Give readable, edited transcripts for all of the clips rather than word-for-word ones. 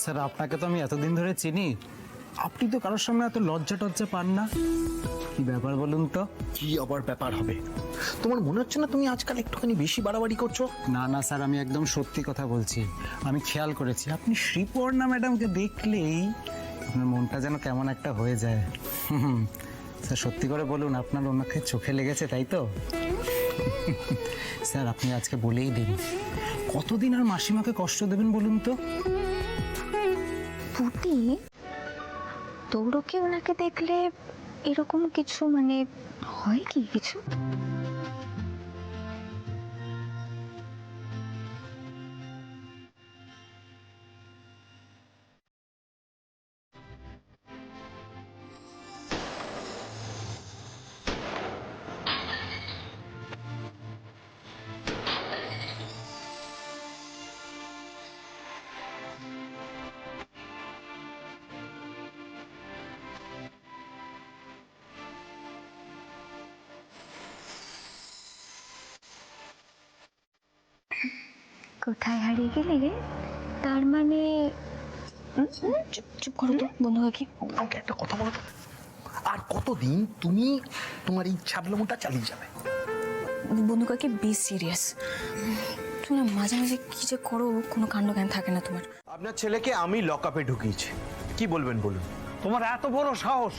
Sir আপনাকে তো আমি এতদিন ধরে চিনি, আপনি তো কারোর সামনে এত লজ্জা টজ্জা পান না, কি ব্যাপার বলুন তো? কি আবার ব্যাপার হবে? তোমার মনে হচ্ছে না তুমি আজকাল একটুখানি বেশি বাড়াবাড়ি করছো? না না স্যার, আমি একদম সত্যি কথা বলছি। আমি খেয়াল করেছি আপনি শ্রীপর্ণা ম্যাডামকে দেখলেই আপনার মনটা যেন কেমন একটা হয়ে যায়। স্যার সত্যি করে বলুন, আপনার ওনাকে চোখে লেগেছে তাই তো? স্যার আপনি আজকে বলেই দিন, কতদিন আর মাসিমাকে কষ্ট দেবেন বলুন তো? পুটি, তোরও কি ওনাকে দেখলে এরকম কিছু মানে হয় কি কিছু? কোথায় হারিয়ে গেলে রে? তার মানে চুপ চুপ করো তো বন্ধু কাকি। আমাকে একটা কথা বলো তো, আর কতদিন তুমি তোমার এই ছাবলামোটা চালিয়ে যাবে? বন্ধু কাকি বি সিরিয়াস। তুমি না মাঝে মাঝে কি যে করো, কোনো কাণ্ড জ্ঞান থাকে না তোমার। আপনার ছেলেকে আমি লকআপে ঢুকিয়েছি, কি বলবেন বলুন? তোমার এত বড় সাহস,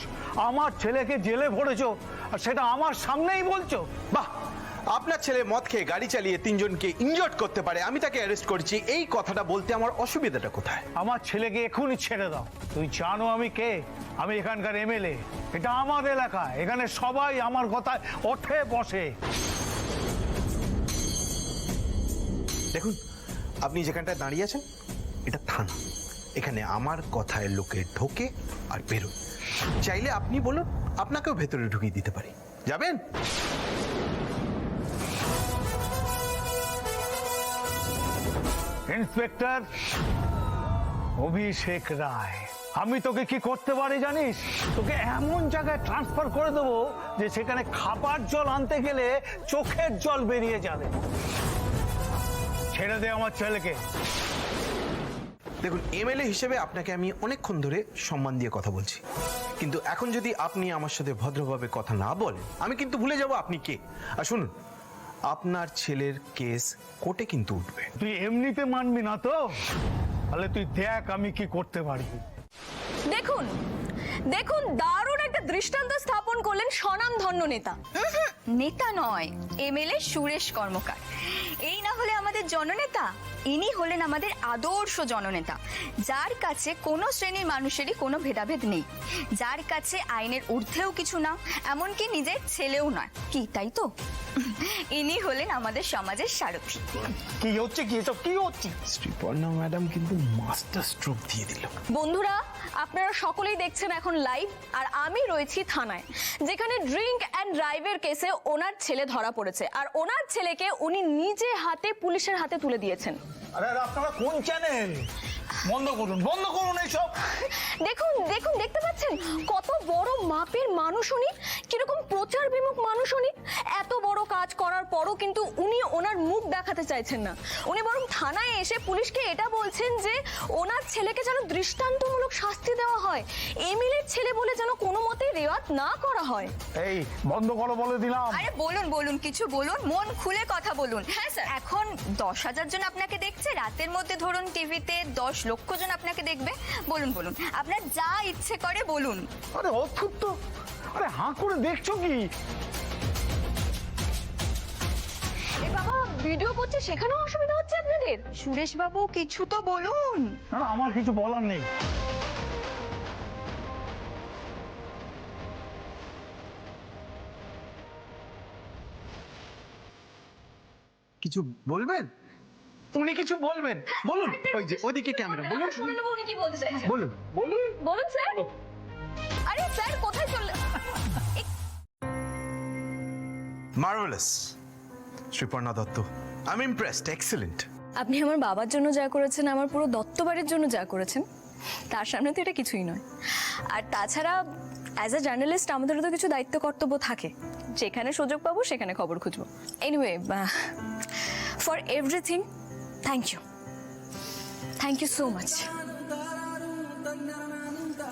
আমার ছেলেকে জেলে ভরেছো আর সেটা আমার সামনেই বলছো? বাহ, আপনার ছেলে মদ খেয়ে গাড়ি চালিয়ে তিনজনকে ইনজয়ার্ড করতে পারে, আমি তাকে অ্যারেস্ট করেছি, এই কথাটা বলতে আমার অসুবিধাটা কোথায়? আমার ছেলেকে এখনই ছেড়ে দাও। তুই জানো আমি কে? আমি এখানকার এমএলএ, এটা আমার এলাকা, এখানে সবাই আমার কথায় ওঠে বসে। দেখুন, আপনি যেখানটায় দাঁড়িয়ে আছেন এটা থানা, এখানে আমার কথায় লোকে ঢোকে আর বেরোয়। চাইলে আপনি বলুন, আপনাকেও ভেতরে ঢুকিয়ে দিতে পারি, যাবেন? ইন্সপেক্টর অভিষেক রায়, আমি তোকে কি করতে পারি জানিস? তোকে এমন জায়গায় ট্রান্সফার করে দেবো যে সেখানে খাবার জল আনতে গেলে চোখের জল বেরিয়ে যাবে। ছেড়ে দে আমার ছেলেকে। দেখুন, এমএলএ হিসেবে আপনাকে আমি অনেকক্ষণ ধরে সম্মান দিয়ে কথা বলছি, কিন্তু এখন যদি আপনি আমার সাথে ভদ্রভাবে কথা না বলেন আমি কিন্তু ভুলে যাব আপনি কে। আর শুনুন, আপনার ছেলের কেস কোর্টে কিন্তু উঠবে। তুই এমনিতে মানবি না তো? তাহলে তুই দেখ আমি কি করতে পারি। দেখুন দেখুন, দারুণ একটা দৃষ্টান্ত স্থাপন করলেন স্বনামধন্য নেতা। নেতা নয়, এমএলএ সুরেশ কর্মকার। এই না হলে আমাদের জননেতা, ইনি হলেন আমাদের আদর্শ জননেতা, যার কাছে কোনো শ্রেণীর মানুষেরই কোনো ভেদাভেদ নেই, যার কাছে আইনের ঊর্ধ্বেও কিছু না, এমনকি নিজের ছেলেও নয়। কি তাই তো? ইনি হলেন আমাদের সমাজের সারথি। কি হচ্ছে কি এসব কি হচ্ছে? শ্রীপর্ণা ম্যাডাম কিন্তু মাস্টার স্ট্রোক দিয়ে দিল। বন্ধুরা, আপনারা সকলেই দেখছেন এখন লাইভ, আর আমি রয়েছি থানায়, যেখানে ড্রিঙ্ক অ্যান্ড ড্রাইভের কেসে ওনার ছেলে ধরা পড়েছে, আর ওনার ছেলেকে উনি নিজে হাতে পুলিশের হাতে তুলে দিয়েছেন। আরে আপনারা কোন চ্যানেল? বন্ধ করুন এইসব। দেখুন দেখুন, দেখতে পাচ্ছেন কত বড় মাপের মানুষ উনি, কিরকম প্রচার বিমুখ মানুষ উনি। এত বড় কাজ করার পরও কিন্তু উনি ওনার মুখ দেখাতে চাইছেন না। উনি বরং থানায় এসে পুলিশকে এটা বলছেন যে ওনার ছেলেকে যেন দৃষ্টান্তমূলক শাস্তি দেওয়া হয়, এমএলএর ছেলে বলে যেন কোনো মতে রেওয়াত না করা হয়। এই বন্ধ করো বলে দিলাম। আরে বলুন বলুন, কিছু বলুন, মন খুলে কথা বলুন। হ্যাঁ স্যার, এখন 10,000 জন আপনাকে দেখছে, রাতের মধ্যে ধরুন টিভিতে 10 লক্ষ জন আপনাকে দেখবে। বলুন বলুন, আপনার যা ইচ্ছে করে বলুন। আরে অদ্ভুত তো, আরে হাঁ করে দেখছো কি? এ বাবা, ভিডিও করছে, সেখানেও অসুবিধা হচ্ছে আপনাদের? সুরেশ বাবু কিছু তো বলুন। না আমার কিছু বলার নেই। কিছু বলবেন? উনি কিছু বলবেন? বলুন, ওই যে ওদিকে ক্যামেরা, বলুন শুনে নেবো উনি কি বলতে চাইছেন। বলুন বলুন। বলুন স্যার। আরে স্যার, কোথায় চললেন? Marvellous Sriparna Dutta, I am impressed, excellent. আপনি আমার বাবার জন্য যা করেছেন, আমার পুরো দত্ত বাড়ির জন্য যা করেছেন, তার সামনে তো এটা কিছুই নয়। আর তাছাড়া অ্যাজ আ জার্নালিস্ট আমাদেরও তো কিছু দায়িত্ব কর্তব্য থাকে, যেখানে সুযোগ পাবো সেখানে খবর খুঁজবো। Anyway, for everything thank you so much.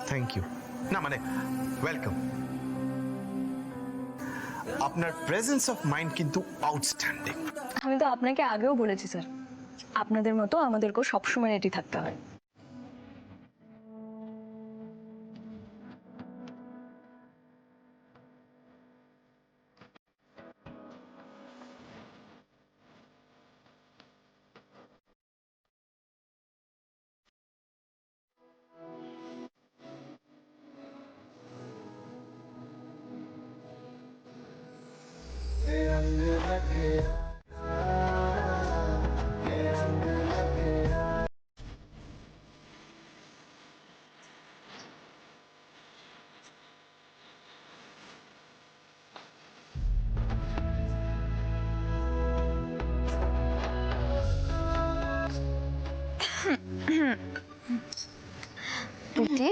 Thank you, না মানে ওয়েলকাম। আপনার প্রেজেন্স অফ মাইন্ড কিন্তু আউটস্ট্যান্ডিং। আমি তো আপনাকে আগেও বলেছি স্যার, আপনাদের মতো আমাদেরকেও সবসময় রেডি থাকতে হয়। টুটি,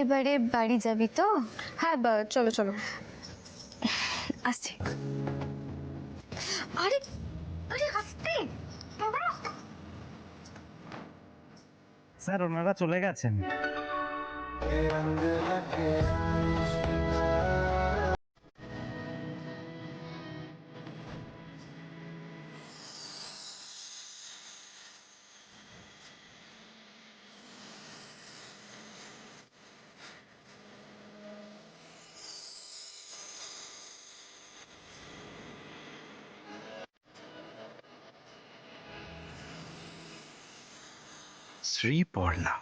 এবারে বাড়ি যাবি তো? হ্যাঁ চলো চলো। আসছি। আরে আরে আস্তে বাবা। স্যার ওনারা চলে গেছেন। শ্রীপর্ণা,